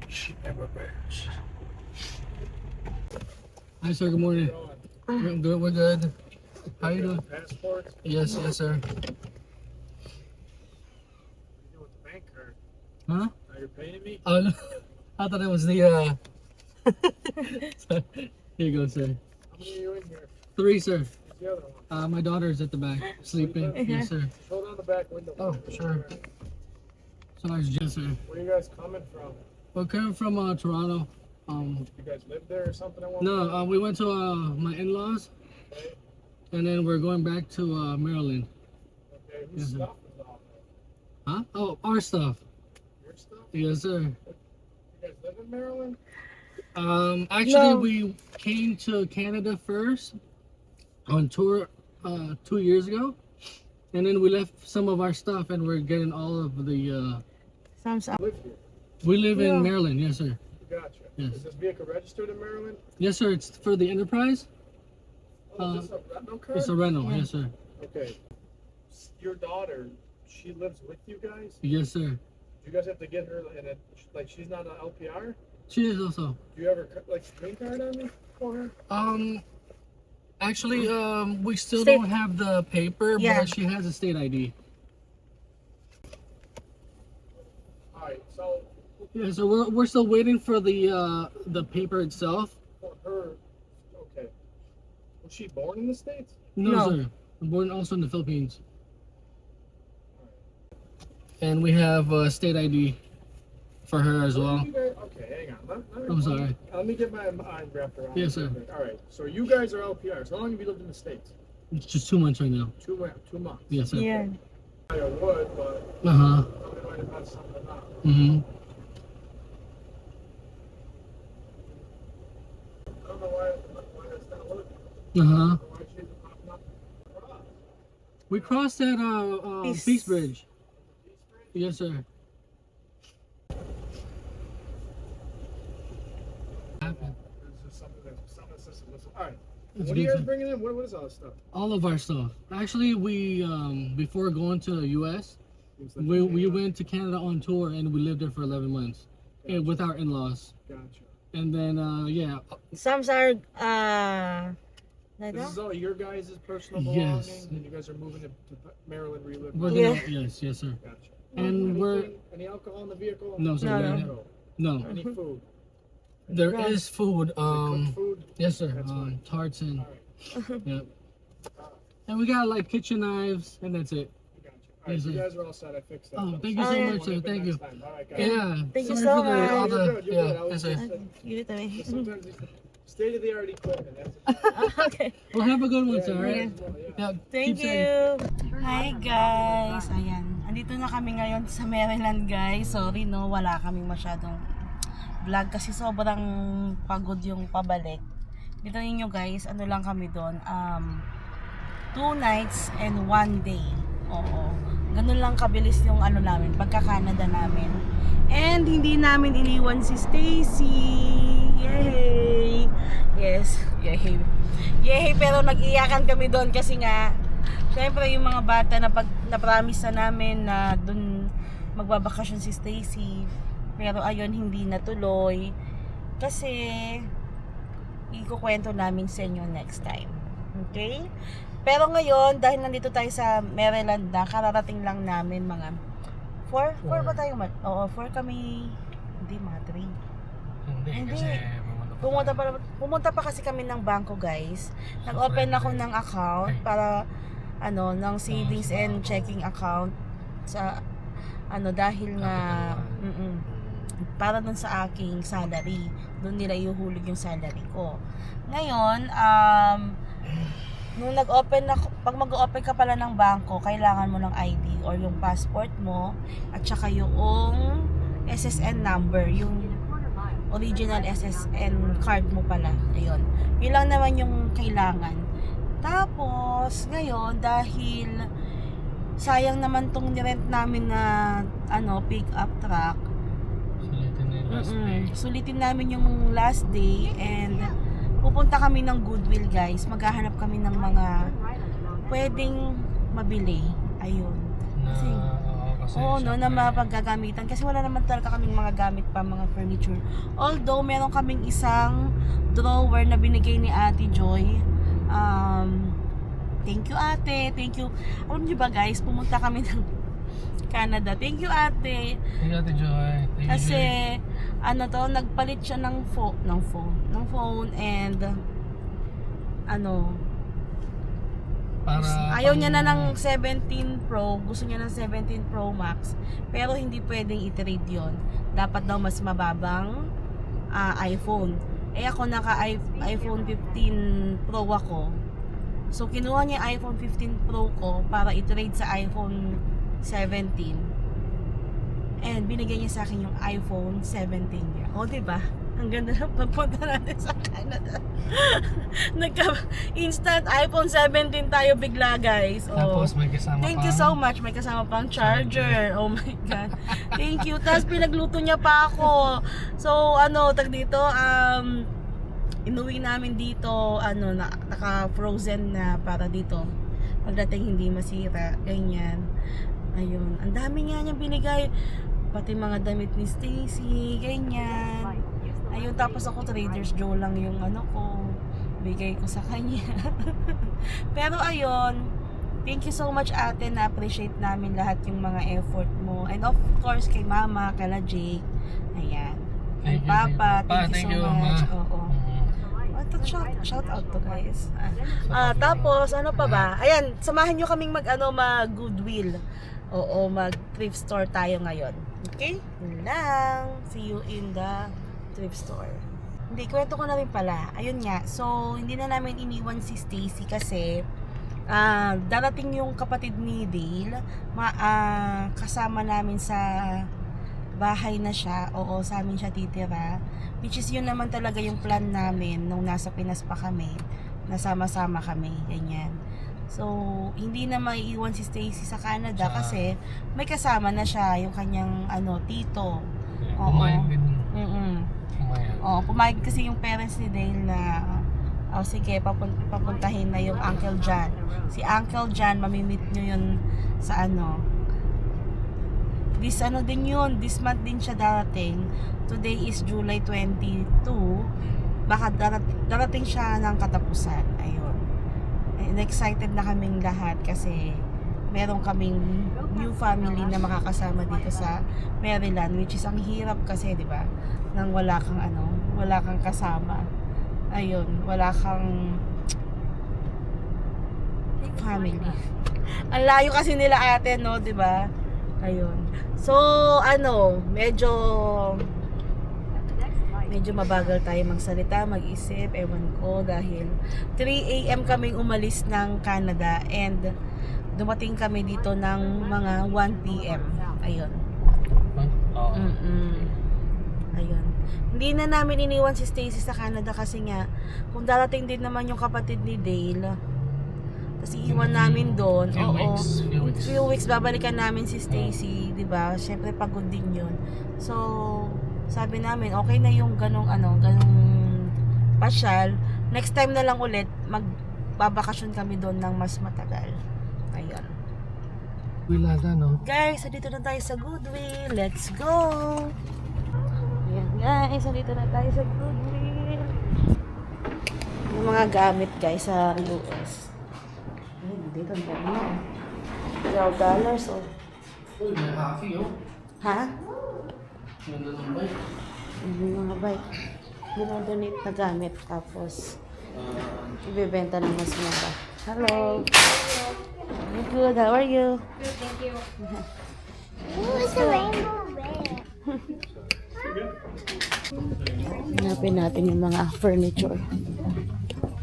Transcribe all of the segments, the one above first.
She never bears. Hi, sir. Good morning. We're good. We're good. How you doing? Passport? Yes, yes, sir. You do with the bank card. Huh? Are you paying me? Oh, no. I thought it was the. Here you go, sir. How many are you in here? 3, sir. Who's the other one? My daughter's at the back sleeping. Yes, sir. Hold on the back window. Oh, sure. So nice, yes, sir. Where are you guys coming from? We're coming from Toronto. You guys live there or something at one No, point? we went to my in-laws, Okay. and then we're going back to Maryland. Okay. Whose Yes, sir. stuff is all there? Huh? Oh, our stuff. Your stuff? Yes, sir. You guys live in Maryland? Actually, No. we came to Canada first on tour 2 years ago, and then we left some of our stuff, and we're getting all of the. Thumbs up. Live here. We live Yeah. in Maryland, yes, sir. Gotcha. Yes. Is this vehicle registered in Maryland? Yes, sir. It's for the Enterprise. Oh, is this a rental car? It's a rental, Yeah. yes, sir. Okay. Your daughter, she lives with you guys? Yes, sir. Do you guys have to get her in a, like, she's not an LPR? She is also. Do you ever, like, green card on me for her? Actually, we still State- don't have the paper, Yeah. but she has a state ID. Alright, so Yeah, so we're still waiting for the paper itself. for her, okay. Was she born in the States? No, No. sir. I'm born also in the Philippines. And we have state ID for her as well. Okay, hang on. I'm sorry. Let me get my mind wrapped around Yes, this sir. real quick. Alright, so you guys are LPRs. How long have you lived in the States? It's just 2 months right now. 2 months. Yes, sir. Yeah. I would, but Uh-huh. somebody might have messed something up. Mm-hmm. I don't know why that's not working. Uh-huh. Why she's popping up across. We crossed at Peace Bridge. Yes, sir. Happened. There's just something that system. Alright. It's What are you good, guys sir. bringing in? What is all this stuff? All of our stuff. Actually, we before going to the U.S., we went to Canada on tour and we lived there for 11 months with our in-laws. Gotcha. And then yeah, Some are like This that. is all your guys' personal Yes. belongings, and you guys are moving to Maryland where you live. we're now? gonna yes, yes, sir. Gotcha. And Any alcohol in the vehicle? No, sir. No, we no. don't- No, Any food? there Yeah. is food. Cooked food? Yes, sir. That's fine. Tarts and Alright. yeah. And we got like kitchen knives, and that's it. Gotcha. Alright, Yes, you sir. guys are all set. I fixed that. Oh, though. thank you Oh, so yeah. much, sir. Thank you. Alright, guys. Yeah. Thank you sorry so for the, all much. the, You're good, yeah, I was yes, sir. just- Okay, you do it. Sometimes it's state-of-the-art equipment. That's Okay. Well, have a good one, yeah, sir. All right. yeah. Yeah. Thank keep safe. you. Hi guys. Ayan. Andito na kami ngayon sa Maryland guys. Sorry no, wala kaming masyadong vlog kasi sobrang pagod yung pabalik. Dito ninyo guys, ano lang kami doon. 2 nights and 1 day. Oo. Ganun lang kabilis yung ano namin, pagka-Canada namin. And hindi namin iniwan si Stacy. Yay! Yes, yay. Yay, pero nag-iyakan kami doon kasi nga syempre yung mga bata na na-promise na namin na doon magbabakasyon si Stacy. Pero ayun, hindi natuloy. Kasi ikukwento namin sa inyo next time. Okay? Pero ngayon, dahil nandito tayo sa Maryland na, kararating lang namin mga 4 ba tayo? Oo, 4 kami. Hindi, mga 3. Hindi. kasi Pumunta pa kasi kami ng bangko, guys. Nag-open ako ng account para ng savings and checking account sa dahil nga para dun sa aking salary. Doon nila ihuhulog yung salary ko. Ngayon, nung pag mag-open ka pala ng bangko, kailangan mo ng ID or yung passport mo at saka yung SSN number, yung original SSN card mo pala. Ayun. Yun lang naman yung kailangan. Tapos, ngayon, dahil sayang naman tong nirent namin na pick up truck, sulitin namin yung last day and pupunta kami ng Goodwill guys. Maghahanap kami ng mga pwedeng mabili. Ayun. Kasi Kasi Oo, no, na syempre, mapaggagamitan. Kasi wala naman talaga kaming mga gamit pa, mga furniture. Although, meron kaming isang drawer na binigay ni Ate Joy. Thank you, ate. Thank you. Alam niyo ba, guys, pumunta kami ng Canada. Thank you, ate. Thank you, Ate Joy. Thank you, Kasi, Joy. nagpalit siya ng phone and, Para ayaw niya na ng 17 Pro, gusto niya ng 17 Pro Max, pero hindi pwedeng i-trade yon. Dapat daw mas mababang iPhone. Ako iPhone 15 Pro ako. So kinuha niya iPhone 15 Pro ko para i-trade sa iPhone 17. And binigay niya sa akin yung iPhone 17 niya. O, diba? Ang ganda ng pagpunta natin sa Canada. Instant iPhone 17 tayo bigla, guys. Oh. Tapos may kasama Thank you so much. May kasama pang charger. Oh my God. Thank you. Tapos pinagluto niya pa ako. So, dito, inuwi namin dito, naka-frozen na para dito. Pagdating hindi masira. Ganyan. Ayun. Ang dami nga niyang binigay. Pati mga damit ni Stacy. Ganyan. Ayun, tapos ako Trader's Joe lang yung ko, bigay ko sa kanya. Pero ayun, thank you so much ate, na-appreciate namin lahat yung mga effort mo. And of course, kay mama, kay Jake. Ayan. Kay papa, thank you so much. Oo. Shout out to guys. Tapos, ano pa ba? Ayan, samahan nyo kaming mag-goodwill. Oo, mag-thrift store tayo ngayon. Okay? Yun lang. See you in the thrift store. Hindi, kwento ko na rin pala. Ayun nga. So, hindi na namin iniwan si Stacy kasi darating yung kapatid ni Dale. Kasama namin sa bahay na siya. Oo, sa amin siya titira. Which is yun naman talaga yung plan namin nung nasa Pinas pa kami. Nasama-sama kami. Ganyan. So, hindi na maiiwan si Stacy sa Canada kasi may kasama na siya, yung kanyang tito. Oo. Pumayag din. Pumayag kasi yung parents ni Dale na sige, papuntahin na yung Uncle John. Si Uncle John, mamimit nyo yun sa this month din siya darating. Today is July 22. Baka darating siya ng katapusan. Ayun. And excited na kaming lahat kasi meron kaming new family na makakasama dito sa Maryland, which is ang hirap kasi, 'di ba? Nang wala kang kasama. Ayun, wala kang family. Ang layo kasi nila ate, no, 'di ba? Ayun. So, medyo mabagal tayo magsalita, mag-isip, ewan ko, dahil 3 AM kaming umalis ng Canada and dumating kami dito ng mga 1 PM. Ayun. Ayun. Hindi na namin iniwan si Stacy sa Canada kasi nga, kung darating din naman yung kapatid ni Dale, tapos iiwan namin doon. Few weeks babalikan namin si Stacy, 'di ba? Syempre pagod din 'yun. So, sabi namin, okay na yung ganong pasyal. Next time na lang ulit magbabakasyon kami doon ng mas matagal. Ayun. Wilada, no? Guys, dito na tayo sa Goodwill. Let's go! Ayan guys, dito na tayo sa Goodwill. Yung mga gamit guys sa US. Dito ang dami na. $12 oh. Uy, may coffee, oh. Ha? Ganda ng bike. Yung mga bike. Dinodonate na gamit. Tapos, ibebenta ng mas mura. Hello. I'm good. How are you? Good, thank you. Ooh, it's a rainbow bear. Hanapin natin yung mga furniture.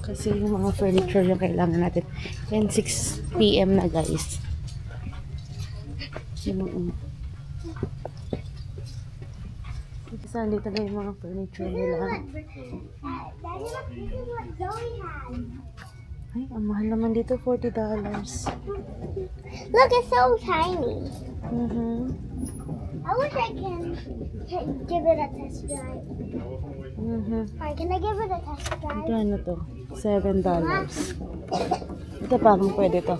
Kasi yung mga furniture yung kailangan natin. And 6 PM na guys. Saan dito na yung mga furniture nila. Daddy, look, this is what Zoe has. Ay, ang mahal naman dito, $40. Look, it's so tiny. I wish I can give it a test drive. Alright, can I give it a test drive? Ano to? $7. Ito parang pwede to.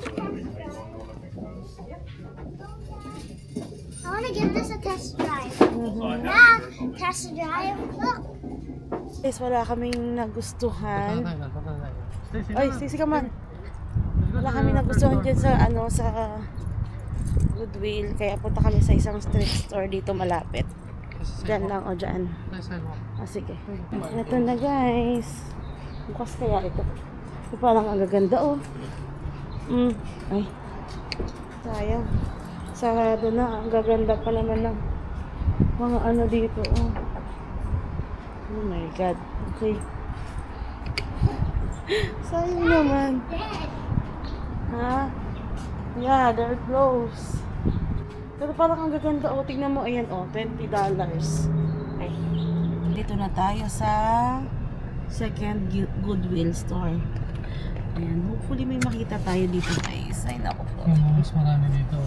want to give this a test drive. Mhm. Ah, test drive. Look. Guys, wala kaming nagustuhan. Ay, sisi ka man. Wala kami nagustuhan dyan sa sa Goodwill. Kaya punta kami sa isang street store dito malapit. Diyan lang o dyan. Sige. Ito na guys. Bukas kaya ito. Ito parang ang gaganda oh. Ay. Sayang. Sarado na. Ang gaganda pa naman ng mga dito oh. Oh my God. Okay. Sayang naman. Ha? Yeah, they're close. Pero parang ang gaganda. O, tignan mo. Ayan, o. $20. Ay. Dito na tayo sa second Goodwill store. Ayan. Hopefully may makita tayo dito, guys. Ay, naku po. Mas marami dito.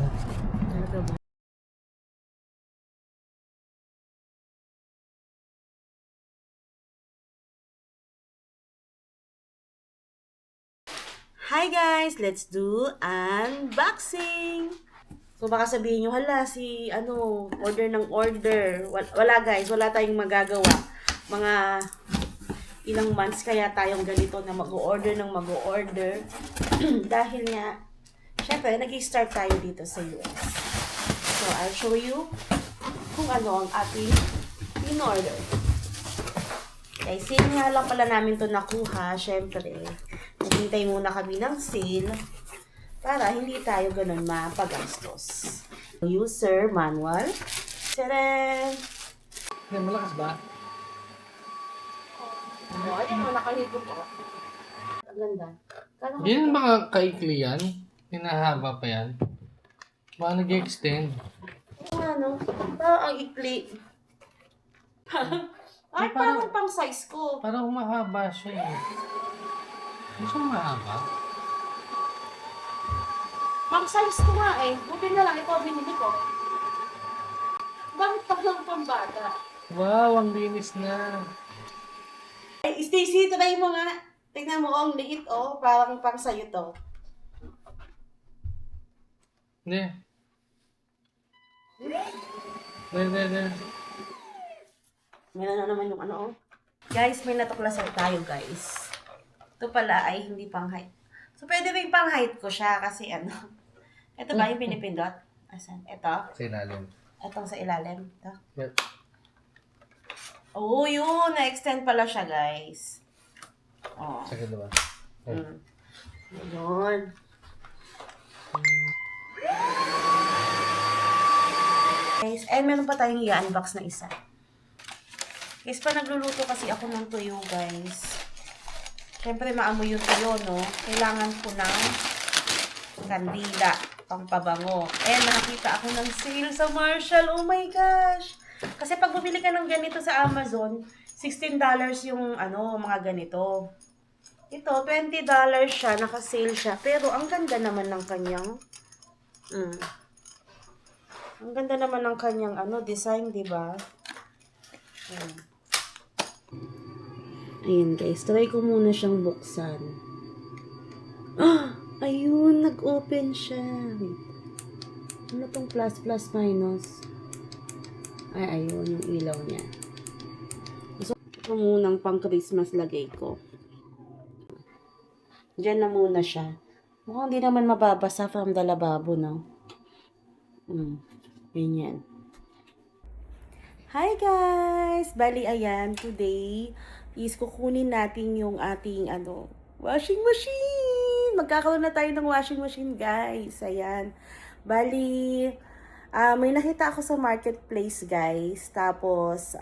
Talaga ba? Hi guys! Let's do unboxing! So baka sabihin nyo, hala si order ng order. Wala guys, wala tayong magagawa. Mga ilang months kaya tayong ganito na mag-order ng mag-order. Dahil nga, syempre, nag-start tayo dito sa US. So I'll show you kung ano ang ating in-order. Okay, sale nga lang pala namin to nakuha, syempre. Naghintay muna kami ng sale para hindi tayo ganun mapagastos. User manual. Tadaan! Malakas ba? Ayan mo, nakahigop ko. Ang ganda. Yan baka kaikli yan? Hinahaba pa yan? Baka nag-extend? Parang ang ikli. Ay, parang pang size ko. Parang mahaba siya eh. Gusto mo mahaba? Pang size ko nga eh. Buti na lang, ito ang binili ko. Bakit pang pambata? Wow, ang linis na. Ay, Stacy, try mo nga. Tingnan mo, ang liit oh. Parang pang sayo to. Hindi. Hindi. Meron na naman yung oh. Guys, may natuklasan tayo guys. Ito pala ay hindi pang height. So, pwede rin pang height ko siya kasi ito ba yung pinipindot? Asan? Ito? Sa ilalim. Itong sa ilalim. Ito. Yep. Oh, yun. Na-extend pala siya guys. Oh. Sa ba? Yun. Guys, meron pa tayong i-unbox na isa. Guys, pa nagluluto kasi ako ng tuyo, guys. Siyempre, maamoy yung tuyo, no? Kailangan ko ng kandila, pampabango. Nakakita ako ng sale sa Marshall. Oh my gosh! Kasi pag bumili ka ng ganito sa Amazon, $16 yung, mga ganito. Ito, $20 siya, naka-sale siya. Pero, ang ganda naman ng kanyang, ang ganda naman ng kanyang, design, diba? Ayan guys, try ko muna siyang buksan. Ayun, nag-open siya. Wait. Ano tong plus, plus, minus? Ay, ayun, yung ilaw niya. So, ito munang pang Christmas lagay ko. Diyan na muna siya. Mukhang di naman mababasa from the lababo, no? Ganyan. Hi guys! Bali, ayan, today is kukunin natin yung ating washing machine. Magkakaroon na tayo ng washing machine, guys. Ayan. Bali, may nakita ako sa marketplace, guys. Tapos,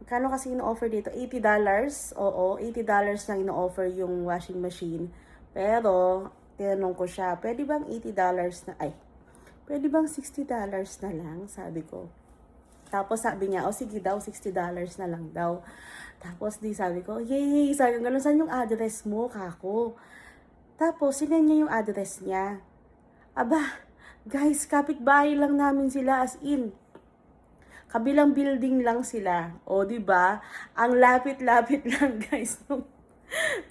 kano kasi ino-offer dito? $80. Oo, $80 lang ino-offer yung washing machine. Pero, tinanong ko siya, pwede bang $80 na, pwede bang $60 na lang? Sabi ko. Tapos sabi niya, sige daw, $60 na lang daw. Tapos sabi ko, yay, sabi ko, saan yung address mo, kako? Tapos, sinend niya yung address niya. Aba, guys, kapitbahay lang namin sila, as in. Kabilang building lang sila. O, diba? Ang lapit-lapit lang, guys,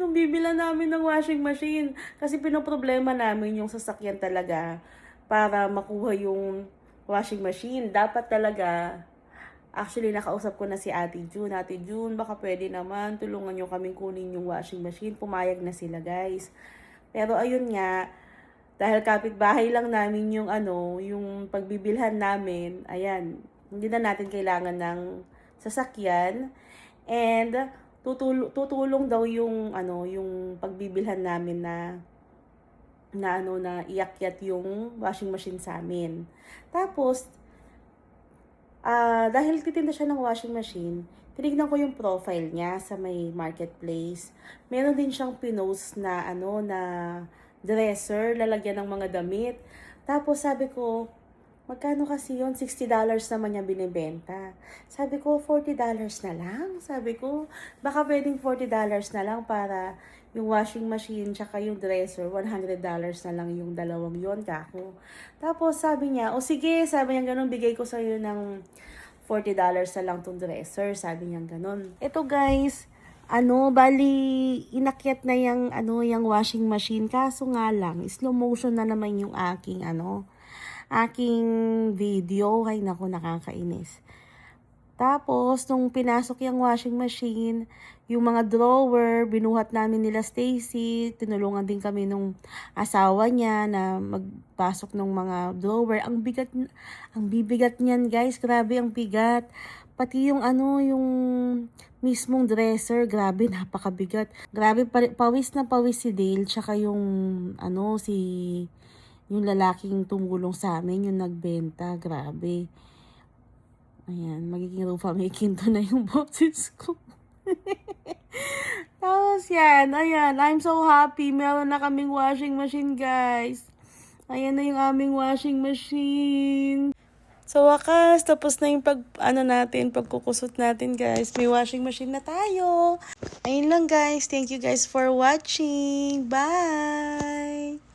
nung bibila namin ng washing machine. Kasi pinoproblema namin yung sasakyan talaga para makuha yung washing machine. Dapat talaga, actually nakausap ko na si Ate June. Ate June, baka pwede naman, tulungan nyo kaming kunin yung washing machine. Pumayag na sila guys. Pero ayun nga, dahil kapitbahay lang namin yung yung pagbibilhan namin, ayan, hindi na natin kailangan ng sasakyan. And tutulong daw yung yung pagbibilhan namin na iakyat yung washing machine sa amin. Tapos dahil titinda siya ng washing machine, tinignan ko yung profile niya sa may marketplace. Meron din siyang pinost na na dresser, lalagyan ng mga damit. Tapos sabi ko, magkano kasi yun? $60 naman niya binibenta. Sabi ko, $40 na lang. Sabi ko, baka pwedeng $40 na lang para yung washing machine tsaka yung dresser, $100 na lang yung dalawang yon kako. Tapos sabi niya, o sige, sabi niya ganun, bigay ko sa'yo ng $40 na lang tong dresser. Sabi niya ganun. Ito guys, bali, inakyat na yung washing machine. Kaso nga lang, slow motion na naman yung aking video. Ay naku, nakakainis. Tapos, nung pinasok yung washing machine, yung mga drawer, binuhat namin nila Stacy. Tinulungan din kami nung asawa niya na magpasok ng mga drawer. Ang bibigat niyan guys. Grabe ang bigat. Pati yung yung mismong dresser, grabe, napakabigat. Grabe, pawis na pawis si Dale, tsaka yung yung lalaking tumulong sa amin, yung nagbenta, grabe. Ayan, magiging roofa making to na yung boses ko. Tapos yan, ayan, I'm so happy. Meron na kaming washing machine, guys. Ayan na yung aming washing machine. So, wakas, tapos na yung pagkukusot natin, guys. May washing machine na tayo. Ayun lang, guys. Thank you, guys, for watching. Bye!